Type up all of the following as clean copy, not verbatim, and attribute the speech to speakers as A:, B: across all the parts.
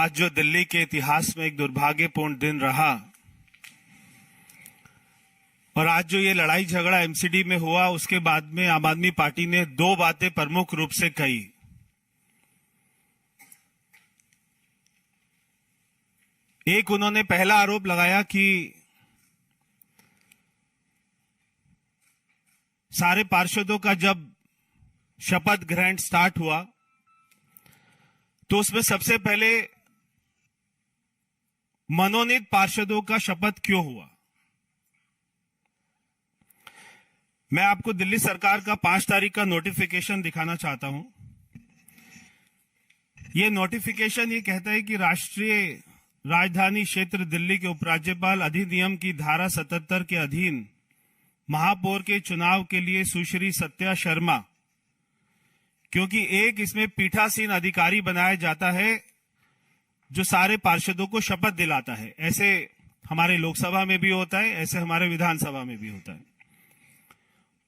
A: आज जो दिल्ली के इतिहास में एक दुर्भाग्यपूर्ण दिन रहा और आज जो ये लड़ाई झगड़ा एमसीडी में हुआ, उसके बाद में आम आदमी पार्टी ने दो बातें प्रमुख रूप से कही। एक, उन्होंने पहला आरोप लगाया कि सारे पार्षदों का जब शपथ ग्रहण स्टार्ट हुआ तो उसमें सबसे पहले मनोनीत पार्षदों का शपथ क्यों हुआ। मैं आपको दिल्ली सरकार का 5 तारीख का नोटिफिकेशन दिखाना चाहता हूं। यह नोटिफिकेशन ये कहता है कि राष्ट्रीय राजधानी क्षेत्र दिल्ली के उपराज्यपाल अधिनियम की धारा 77 के अधीन महापौर के चुनाव के लिए सुश्री सत्या शर्मा, क्योंकि एक इसमें पीठासीन अधिकारी बनाया जाता है जो सारे पार्षदों को शपथ दिलाता है। ऐसे हमारे लोकसभा में भी होता है, ऐसे हमारे विधानसभा में भी होता है।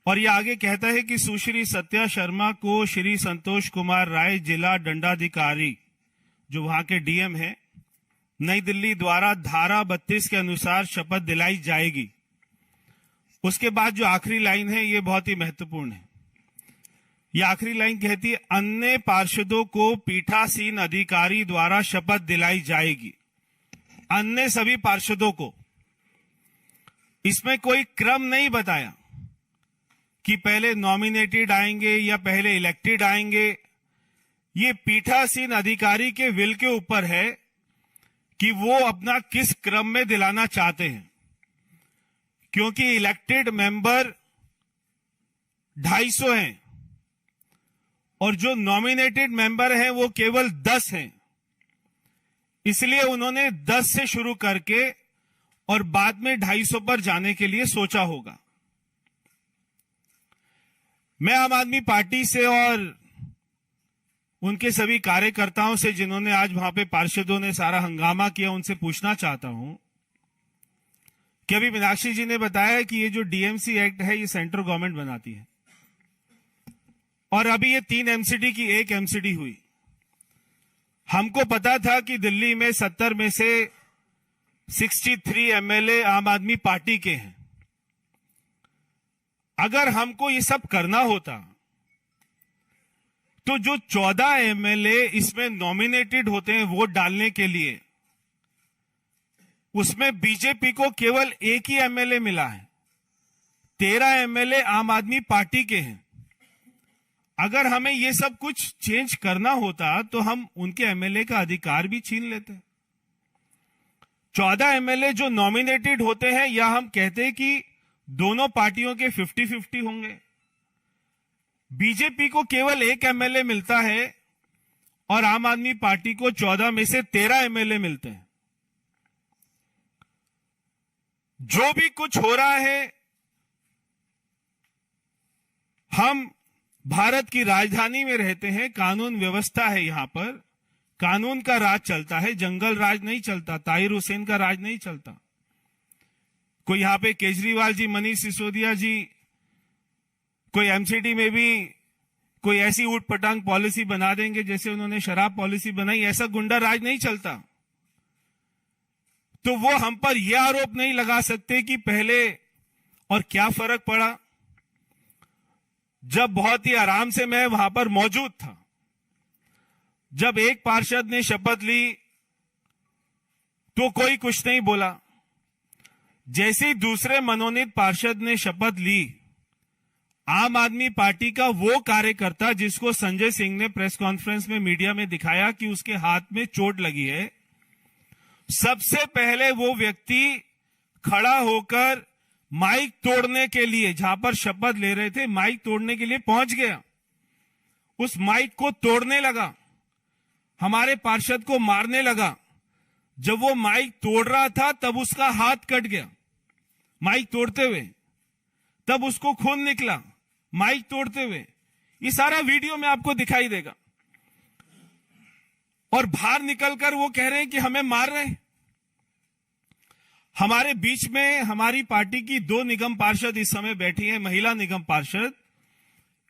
A: और यह आगे कहता है कि सुश्री सत्या शर्मा को श्री संतोष कुमार राय, जिला दंडाधिकारी जो वहां के डीएम है, नई दिल्ली द्वारा धारा 32 के अनुसार शपथ दिलाई जाएगी। उसके बाद जो आखिरी लाइन है ये बहुत ही महत्वपूर्ण है। यह आखिरी लाइन कहती है, अन्य पार्षदों को पीठासीन अधिकारी द्वारा शपथ दिलाई जाएगी। अन्य सभी पार्षदों को, इसमें कोई क्रम नहीं बताया कि पहले नॉमिनेटेड आएंगे या पहले इलेक्टेड आएंगे। ये पीठासीन अधिकारी के विल के ऊपर है कि वो अपना किस क्रम में दिलाना चाहते हैं, क्योंकि इलेक्टेड मेंबर 250 हैं और जो नॉमिनेटेड मेंबर हैं वो केवल 10 हैं। इसलिए उन्होंने 10 से शुरू करके और बाद में 250 पर जाने के लिए सोचा होगा। मैं आम आदमी पार्टी से और उनके सभी कार्यकर्ताओं से जिन्होंने आज वहां पे पार्षदों ने सारा हंगामा किया, उनसे पूछना चाहता हूं कि अभी मीनाक्षी जी ने बताया कि ये जो डीएमसी एक्ट है ये सेंट्रल गवर्नमेंट बनाती है और अभी ये 3 एमसीडी की 1 एमसीडी हुई। हमको पता था कि दिल्ली में 70 में से 63 एमएलए आम आदमी पार्टी के हैं। अगर हमको ये सब करना होता तो जो 14 एमएलए इसमें नॉमिनेटेड होते हैं वोट डालने के लिए, उसमें बीजेपी को केवल 1 ही एमएलए मिला है। 13 एमएलए आम आदमी पार्टी के हैं। अगर हमें ये सब कुछ चेंज करना होता तो हम उनके एमएलए का अधिकार भी छीन लेते। 14 एमएलए जो नॉमिनेटेड होते हैं, या हम कहते हैं कि दोनों पार्टियों के 50-50 होंगे। बीजेपी को केवल 1 एमएलए मिलता है और आम आदमी पार्टी को 14 में से 13 एमएलए मिलते हैं। जो भी कुछ हो रहा है, हम भारत की राजधानी में रहते हैं, कानून व्यवस्था है, यहां पर कानून का राज चलता है, जंगल राज नहीं चलता, ताहिर हुसैन का राज नहीं चलता। कोई यहां पे केजरीवाल जी, मनीष सिसोदिया जी, कोई एमसीडी में भी कोई ऐसी ऊट पटांग पॉलिसी बना देंगे जैसे उन्होंने शराब पॉलिसी बनाई, ऐसा गुंडा राज नहीं चलता। तो वो हम पर यह आरोप नहीं लगा सकते कि पहले और क्या फर्क पड़ा। जब बहुत ही आराम से मैं वहां पर मौजूद था, जब एक पार्षद ने शपथ ली तो कोई कुछ नहीं बोला। जैसे ही दूसरे मनोनीत पार्षद ने शपथ ली, आम आदमी पार्टी का वो कार्यकर्ता जिसको संजय सिंह ने प्रेस कॉन्फ्रेंस में मीडिया में दिखाया कि उसके हाथ में चोट लगी है, सबसे पहले वो व्यक्ति खड़ा होकर माइक तोड़ने के लिए, जहां पर शपथ ले रहे थे, माइक तोड़ने के लिए पहुंच गया। उस माइक को तोड़ने लगा, हमारे पार्षद को मारने लगा। जब वो माइक तोड़ रहा था तब उसका हाथ कट गया माइक तोड़ते हुए, तब उसको खून निकला माइक तोड़ते हुए। ये सारा वीडियो में आपको दिखाई देगा। और बाहर निकलकर वो कह रहे हैं कि हमें मार रहे हैं। हमारे बीच में हमारी पार्टी की 2 निगम पार्षद इस समय बैठी हैं, महिला निगम पार्षद।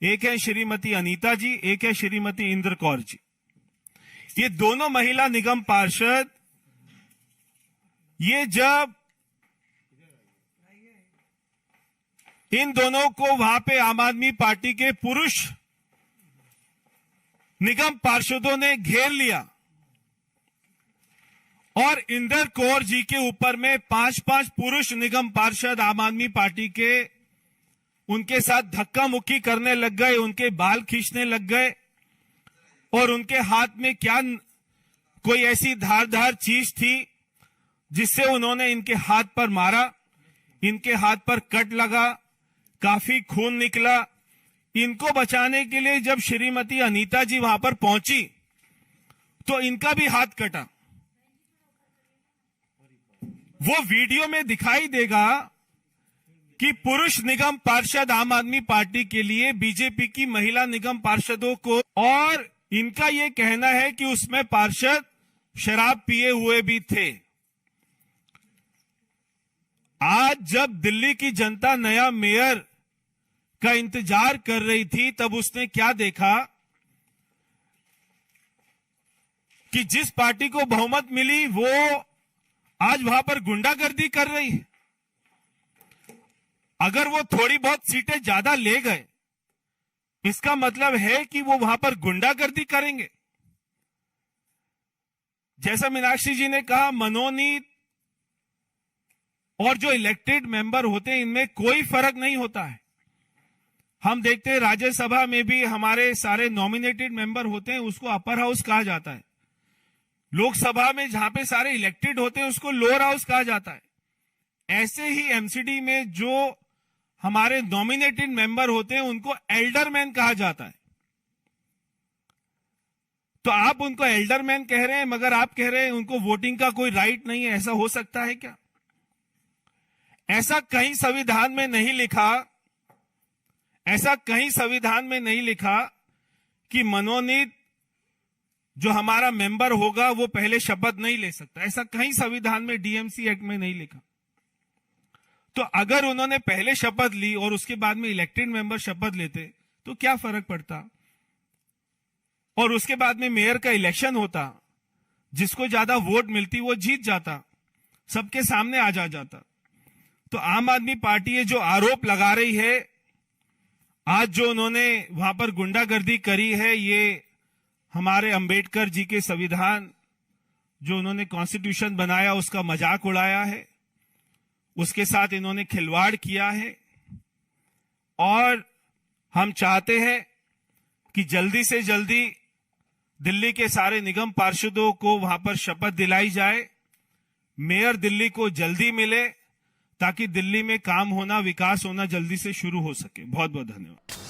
A: एक है श्रीमती अनीता जी, एक है श्रीमती इंद्र कौर जी। ये दोनों महिला निगम पार्षद, ये जब इन दोनों को वहां पे आम आदमी पार्टी के पुरुष निगम पार्षदों ने घेर लिया और इंदर कौर जी के ऊपर में 5-5 पुरुष निगम पार्षद आम आदमी पार्टी के उनके साथ धक्का मुक्की करने लग गए, उनके बाल खींचने लग गए और उनके हाथ में क्या कोई ऐसी धारदार चीज थी जिससे उन्होंने इनके हाथ पर मारा, इनके हाथ पर कट लगा, काफी खून निकला। इनको बचाने के लिए जब श्रीमती अनीता जी वहां पर पहुंची तो इनका भी हाथ कटा। वो वीडियो में दिखाई देगा कि पुरुष निगम पार्षद आम आदमी पार्टी के लिए बीजेपी की महिला निगम पार्षदों को, और इनका यह कहना है कि उसमें पार्षद शराब पिए हुए भी थे। आज जब दिल्ली की जनता नया मेयर का इंतजार कर रही थी तब उसने क्या देखा कि जिस पार्टी को बहुमत मिली वो आज वहां पर गुंडागर्दी कर रही है। अगर वो थोड़ी बहुत सीटें ज्यादा ले गए, इसका मतलब है कि वो वहां पर गुंडागर्दी करेंगे। जैसा मीनाक्षी जी ने कहा, मनोनीत और जो इलेक्टेड मेंबर होते हैं इनमें कोई फर्क नहीं होता है। हम देखते हैं राज्यसभा में भी हमारे सारे नॉमिनेटेड मेंबर होते हैं, उसको अपर हाउस कहा जाता है। लोकसभा में जहां पे सारे इलेक्टेड होते हैं उसको लोअर हाउस कहा जाता है। ऐसे ही एमसीडी में जो हमारे नॉमिनेटेड मेंबर होते हैं उनको एल्डरमैन कहा जाता है। तो आप उनको एल्डरमैन कह रहे हैं मगर आप कह रहे हैं उनको वोटिंग का कोई राइट नहीं है। ऐसा हो सकता है क्या? ऐसा कहीं संविधान में नहीं लिखा, ऐसा कहीं संविधान में नहीं लिखा कि मनोनीत जो हमारा मेंबर होगा वो पहले शपथ नहीं ले सकता। ऐसा कहीं संविधान में डीएमसी एक्ट में नहीं लिखा। तो अगर उन्होंने पहले शपथ ली और उसके बाद में इलेक्टेड मेंबर शपथ लेते तो क्या फर्क पड़ता? और उसके बाद में मेयर का इलेक्शन होता, जिसको ज्यादा वोट मिलती वो जीत जाता, सबके सामने आ जाता। तो आम आदमी पार्टी ये जो आरोप लगा रही है, आज जो उन्होंने वहां पर गुंडागर्दी करी है, ये हमारे अंबेडकर जी के संविधान जो उन्होंने कॉन्स्टिट्यूशन बनाया उसका मजाक उड़ाया है, उसके साथ इन्होंने खिलवाड़ किया है। और हम चाहते हैं कि जल्दी से जल्दी दिल्ली के सारे निगम पार्षदों को वहां पर शपथ दिलाई जाए, मेयर दिल्ली को जल्दी मिले ताकि दिल्ली में काम होना, विकास होना जल्दी से शुरू हो सके। बहुत बहुत धन्यवाद।